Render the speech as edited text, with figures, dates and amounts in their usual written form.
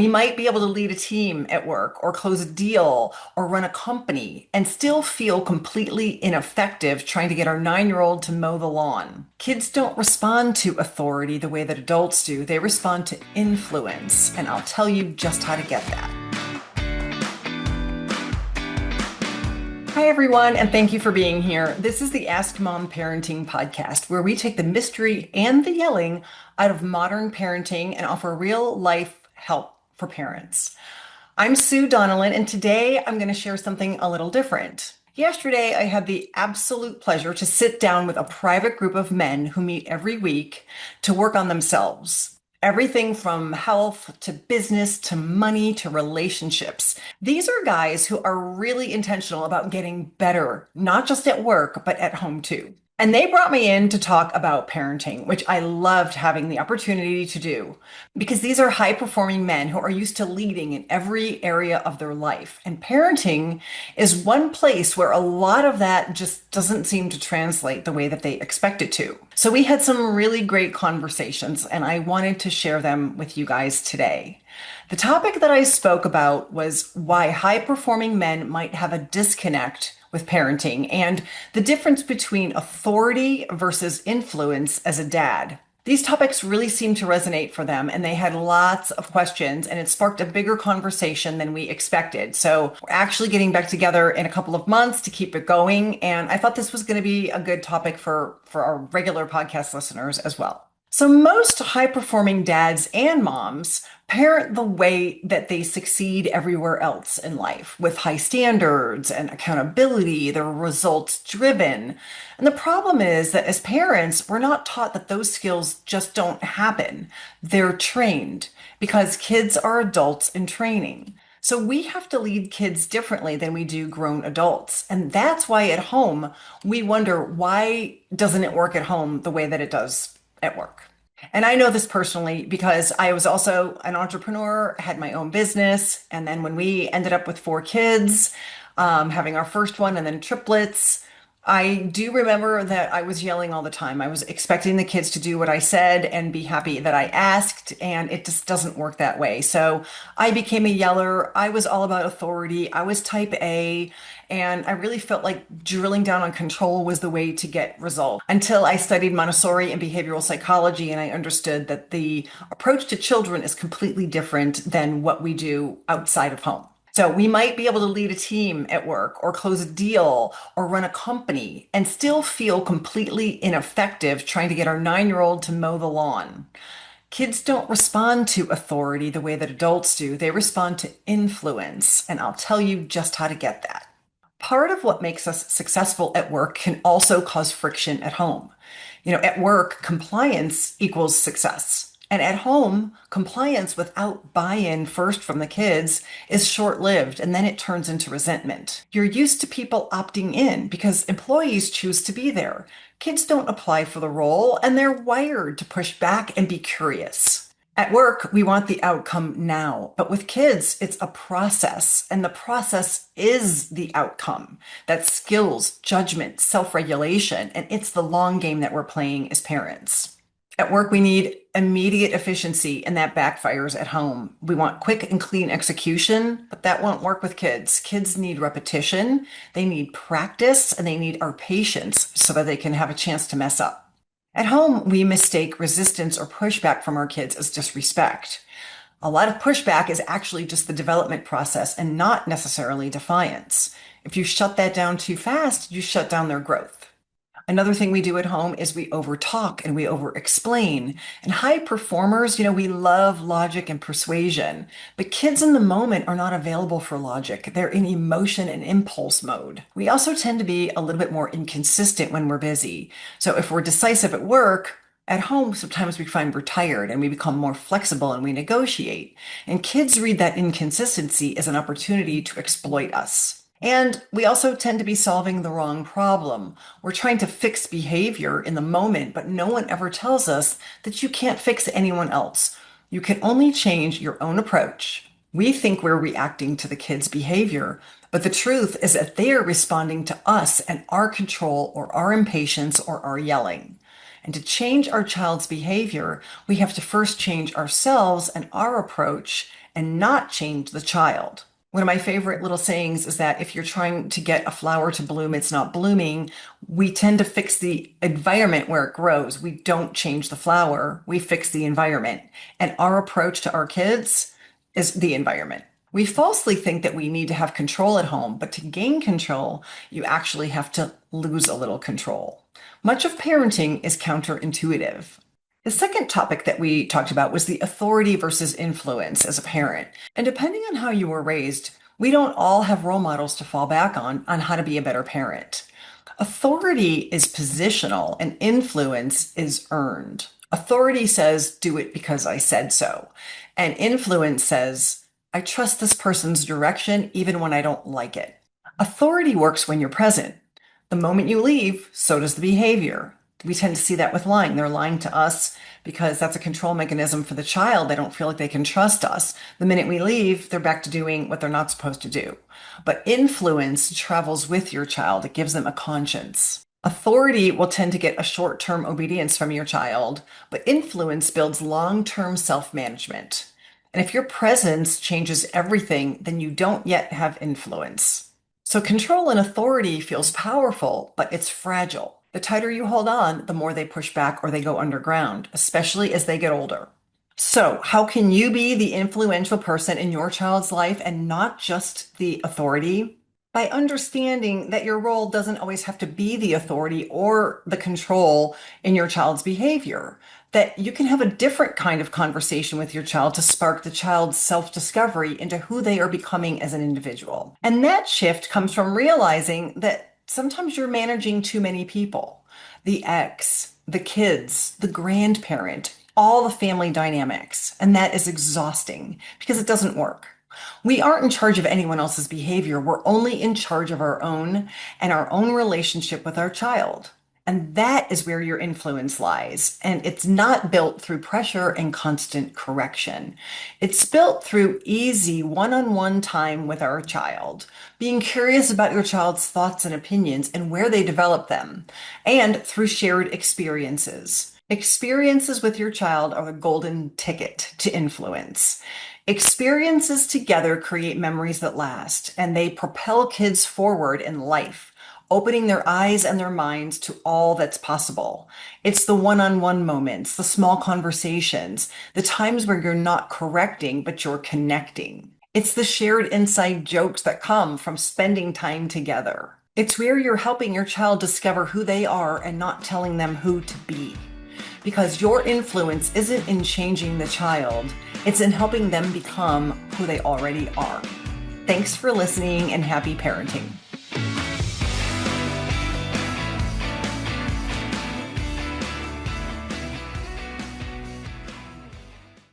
We might be able to lead a team at work or close a deal or run a company and still feel completely ineffective trying to get our 9-year-old to mow the lawn. Kids don't respond to authority the way that adults do. They respond to influence, and I'll tell you just how to get that. Hi, everyone, and thank you for being here. This is the Ask Mom Parenting podcast, where we take the mystery and the yelling out of modern parenting and offer real life help for parents. I'm Sue Donnellan, and today I'm going to share something a little different. Yesterday, I had the absolute pleasure to sit down with a private group of men who meet every week to work on themselves. Everything from health to business to money to relationships. These are guys who are really intentional about getting better, not just at work, but at home too. And they brought me in to talk about parenting, which I loved having the opportunity to do, because these are high performing men who are used to leading in every area of their life. And parenting is one place where a lot of that just doesn't seem to translate the way that they expect it to. So we had some really great conversations, and I wanted to share them with you guys today. The topic that I spoke about was why high performing men might have a disconnect with parenting and the difference between authority versus influence as a dad. These topics really seemed to resonate for them, and they had lots of questions, and it sparked a bigger conversation than we expected. So we're actually getting back together in a couple of months to keep it going, and I thought this was going to be a good topic for our regular podcast listeners as well. So most high-performing dads and moms parent the way that they succeed everywhere else in life, with high standards and accountability. They're results driven. And the problem is that as parents, we're not taught that those skills just don't happen. They're trained because kids are adults in training. So we have to lead kids differently than we do grown adults. And that's why at home, we wonder, why doesn't it work at home the way that it does at work? And I know this personally because I was also an entrepreneur, had my own business. And then when we ended up with 4 kids, having our first one and then triplets, I do remember that I was yelling all the time. I was expecting the kids to do what I said and be happy that I asked, and it just doesn't work that way. So I became a yeller. I was all about authority. I was type A, and I really felt like drilling down on control was the way to get results until I studied Montessori and behavioral psychology, and I understood that the approach to children is completely different than what we do outside of home. So we might be able to lead a team at work or close a deal or run a company and still feel completely ineffective trying to get our 9-year-old to mow the lawn. Kids don't respond to authority the way that adults do. They respond to influence, and I'll tell you just how to get that. Part of what makes us successful at work can also cause friction at home. At work, compliance equals success. And at home, compliance without buy-in first from the kids is short-lived, and then it turns into resentment. You're used to people opting in because employees choose to be there. Kids don't apply for the role, and they're wired to push back and be curious. At work, we want the outcome now, but with kids, it's a process, and the process is the outcome. That's skills, judgment, self-regulation, and it's the long game that we're playing as parents. At work, we need immediate efficiency, and that backfires at home. We want quick and clean execution, but that won't work with kids. Kids need repetition, they need practice, and they need our patience so that they can have a chance to mess up. At home, we mistake resistance or pushback from our kids as disrespect. A lot of pushback is actually just the development process and not necessarily defiance. If you shut that down too fast, you shut down their growth. Another thing we do at home is we overtalk and we over-explain. And high performers, we love logic and persuasion, but kids in the moment are not available for logic. They're in emotion and impulse mode. We also tend to be a little bit more inconsistent when we're busy. So if we're decisive at work, at home, sometimes we find we're tired and we become more flexible and we negotiate. And kids read that inconsistency as an opportunity to exploit us. And we also tend to be solving the wrong problem. We're trying to fix behavior in the moment, but no one ever tells us that you can't fix anyone else. You can only change your own approach. We think we're reacting to the kids' behavior, but the truth is that they are responding to us and our control or our impatience or our yelling. And to change our child's behavior, we have to first change ourselves and our approach, and not change the child. One of my favorite little sayings is that if you're trying to get a flower to bloom, it's not blooming. We tend to fix the environment where it grows. We don't change the flower, we fix the environment. And our approach to our kids is the environment. We falsely think that we need to have control at home, but to gain control, you actually have to lose a little control. Much of parenting is counterintuitive. The second topic that we talked about was the authority versus influence as a parent. And depending on how you were raised, we don't all have role models to fall back on how to be a better parent. Authority is positional and influence is earned. Authority says, do it because I said so. And influence says, I trust this person's direction even when I don't like it. Authority works when you're present. The moment you leave, so does the behavior. We tend to see that with lying. They're lying to us because that's a control mechanism for the child. They don't feel like they can trust us. The minute we leave, they're back to doing what they're not supposed to do. But influence travels with your child. It gives them a conscience. Authority will tend to get a short-term obedience from your child, but influence builds long-term self-management. And if your presence changes everything, then you don't yet have influence. So control and authority feels powerful, but it's fragile. The tighter you hold on, the more they push back or they go underground, especially as they get older. So, how can you be the influential person in your child's life and not just the authority? By understanding that your role doesn't always have to be the authority or the control in your child's behavior. That you can have a different kind of conversation with your child to spark the child's self-discovery into who they are becoming as an individual. And that shift comes from realizing that sometimes you're managing too many people, the ex, the kids, the grandparent, all the family dynamics. And that is exhausting because it doesn't work. We aren't in charge of anyone else's behavior. We're only in charge of our own and our own relationship with our child. And that is where your influence lies. And it's not built through pressure and constant correction. It's built through easy one-on-one time with our child, being curious about your child's thoughts and opinions and where they develop them, and through shared experiences. Experiences with your child are the golden ticket to influence. Experiences together create memories that last, and they propel kids forward in life, opening their eyes and their minds to all that's possible. It's the one-on-one moments, the small conversations, the times where you're not correcting, but you're connecting. It's the shared inside jokes that come from spending time together. It's where you're helping your child discover who they are and not telling them who to be. Because your influence isn't in changing the child, it's in helping them become who they already are. Thanks for listening and happy parenting.